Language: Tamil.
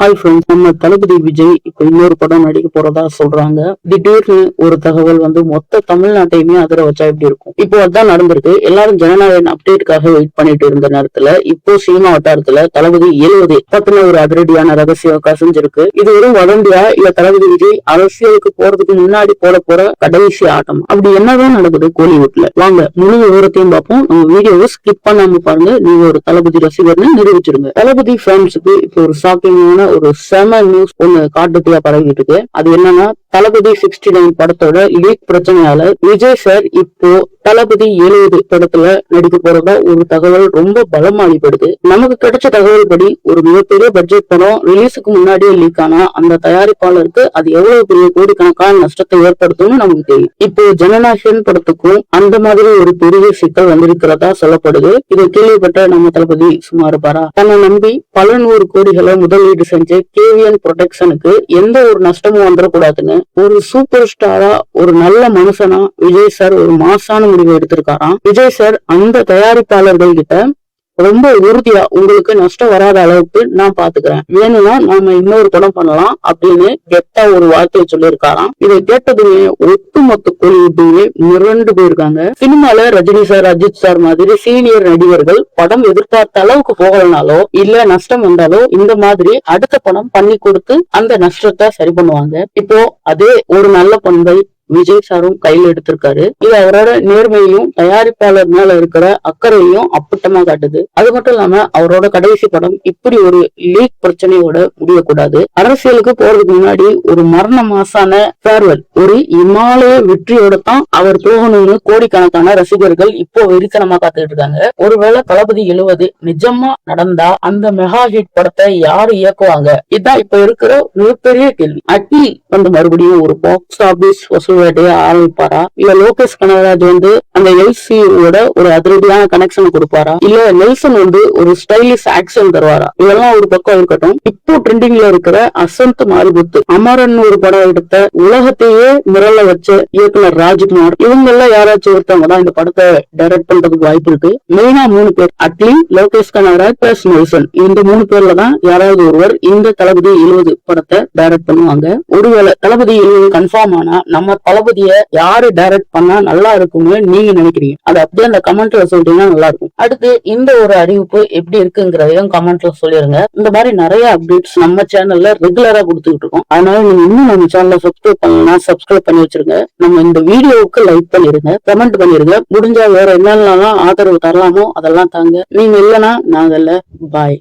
ஹாய் ஃப்ரெண்ட்ஸ், நம்ம தளபதி விஜய் இப்ப இன்னொரு படம் நடிக்க போறதா சொல்றாங்க. திடீர்னு ஒரு தகவல் வந்து மொத்த தமிழ்நாட்டையுமே அதிர வச்சா எப்படி இருக்கும்? இப்போ அதான் நடந்திருக்கு. எல்லாரும் ஜனநாயகன் அப்டேட்டுக்காக வெயிட் பண்ணிட்டு இருந்த நேரத்துல இப்போ சினிமா வட்டாரத்துல தளபதி 70 பத்தின ஒரு அதிரடியான ரகசியம் கசிஞ்சிருக்கு. இது வெறும் வதந்தியா இல்ல தளபதி விஜய் அரசியலுக்கு போறதுக்கு முன்னாடி போற கடைசி ஆட்டம்? அப்படி என்னதான் நடக்குது கோலிவுட்ல? வாங்க முழு விவரத்தையும் பார்ப்போம். நம்ம வீடியோவை ஸ்கிப் பண்ணாம பாருங்க. நீங்க ஒரு தளபதி ரசிகர்னு நிரூபிச்சிருங்க. தளபதி ஃபேன்ஸுக்கு இப்போ ஒரு ஷாக்கிங்கான ஒரு செம நியூஸ் ஒண்ணு காட்டுக்குள்ள பரவிட்டு இருக்கு. அது என்னன்னா, தளபதி 69 படத்தோட லீக் பிரச்சனையால விஜய் சார் இப்போ தளபதி 70 படத்துல நடிக்க போறதா ஒரு தகவல் ரொம்ப பலமா அடிப்படுது. நமக்கு கிடைச்ச தகவல் படி ஒரு மிகப்பெரிய பட்ஜெட் படம் ரிலீஸுக்கு முன்னாடியே லீக் ஆனா அந்த தயாரிப்பாளருக்கு அது எவ்வளவு பெரிய கோடிக்கணக்கான நஷ்டத்தை ஏற்படுத்தும்னு நமக்கு தெரியும். இப்போ ஜனநாயகன் படத்துக்கும் அந்த மாதிரி ஒரு பெரிய சிக்கல் வந்திருக்கிறதா சொல்லப்படுது. இதை கேள்விப்பட்ட நம்ம தளபதி சும்மா இருப்பாரா? தன்னை நம்பி பல 100 கோடிகளை முதலீடு செஞ்ச கேவிஎன் புரொடக்ஷனுக்கு எந்த ஒரு நஷ்டமும் வந்துடக்கூடாதுன்னு ஒரு சூப்பர் ஸ்டாரா ஒரு நல்ல மனுஷனா விஜய் சார் ஒரு மாசான முடிவு எடுத்திருக்காராம். விஜய் சார் அந்த தயாரிப்பாளர்கள் கிட்ட ரொம்ப உறுதியா உங்களுக்கு நஷ்டம் வராத அளவுக்கு நான் பாத்துக்கிறேன், வேணும்னா நாம இன்னொரு படம் பண்ணலாம் அப்படின்னு கெத்தா ஒரு வார்த்தையை சொல்லியிருக்காராம். இதை கேட்டதுமே ஒட்டுமொத்த கோலிவுட்லயே மிரண்டு போயிருக்காங்க. சினிமால ரஜினி சார், அஜித் சார் மாதிரி சீனியர் நடிகர்கள் படம் எதிர்பார்த்த அளவுக்கு போகலனாலோ இல்ல நஷ்டம் வந்தாலோ இந்த மாதிரி அடுத்த படம் பண்ணி கொடுத்து அந்த நஷ்டத்தை சரி பண்ணுவாங்க. இப்போ அதே ஒரு நல்ல பண்பை விஜய் சாரும் கையில் எடுத்திருக்காரு. இது அவரோட நேர்மையும் தயாரிப்பாளர் மேல இருக்கிற அக்கறையும் அப்பட்டமா காட்டுது. அது மட்டும் இல்லாம அவரோட கடைசி படம் இப்படி ஒரு லீக் பிரச்சனையோட முடியக்கூடாது. அரசியலுக்கு போறதுக்கு முன்னாடி ஒரு மரண மாசான ஃபேர்வெல், ஒரு இமாலய வெற்றியோட தான் அவர் போகணும்னு கோடிக்கணக்கான ரசிகர்கள் இப்போ வெறித்தனமா காத்துட்டு இருக்காங்க. ஒருவேளை தளபதி 70 நிஜமா நடந்தா அந்த மெகா ஹிட் படத்தை யாரு இயக்குவாங்க? இதுதான் இப்ப இருக்கிற மிகப்பெரிய கேள்வி. அட்லி வந்து மறுபடியும் ஒரு பாக்ஸ் ஆபீஸ் ஆரம்பிப்பாரா? இல்ல லோகேஷ் கனகராஜ் வந்து அந்த எல்சியோட ஒரு அதிரடியான கனெக்ஷன் கொடுப்பாரா? இல்ல நெல்சன் வந்து ஒரு ஸ்டைலிஷ் ஆக்ஷன் தருவாரா? இதெல்லாம் ஒரு பக்கம் இருக்கட்டும். இப்போ ட்ரெண்டிங்ல இருக்கிற அசந்த் மாரிமுத்து, அமரன் ஒரு படம் எடுத்த உலகத்தையே மிரள வச்ச இயக்குனர் ராஜ்குமார், இவங்க எல்லாம் யாராச்சும் ஒருத்தவங்க தான் இந்த படத்தை டைரக்ட் பண்றதுக்கு வாய்ப்பு இருக்கு. மெயினா 3 பேர், அட்லி, லோகேஷ் கனகராஜ் பிளஸ் நெல்சன். இந்த 3 பேர்ல தான் யாராவது ஒருவர் இந்த தளபதி 70 படத்தை டைரக்ட் பண்ணுவாங்க. ஒருவேளை தளபதி 70 கன்ஃபார்ம் ஆனா நம்ம தளபதிய யாரு டைரக்ட் பண்ணா நல்லா இருக்கும்னு நீங்க நினைக்கிறீங்க? அது அப்படியே அந்த கமெண்ட்ல சொல்றீங்கன்னா நல்லா இருக்கும். அடுத்து இந்த ஒரு அறிவிப்பு எப்படி இருக்குங்கிறதையும் கமெண்ட்ல சொல்லிருங்க. இந்த மாதிரி நிறைய அப்டேட்ஸ் நம்ம சேனல்ல ரெகுலரா கொடுத்துட்டு இருக்கோம். அதனால நீங்க இன்னும் நம்ம சேனலை சப்ஸ்கிரைப் பண்ணலாம், சப்ஸ்கிரைப் பண்ணி வச்சிருங்க. நம்ம இந்த வீடியோவுக்கு லைக் பண்ணிருங்க, கமெண்ட் பண்ணிருங்க. முடிஞ்சா வேற என்னென்னலாம் ஆதரவு தரலாமோ அதெல்லாம் தாங்க. நீங்க இல்லைன்னா நாங்கல்ல. பாய்.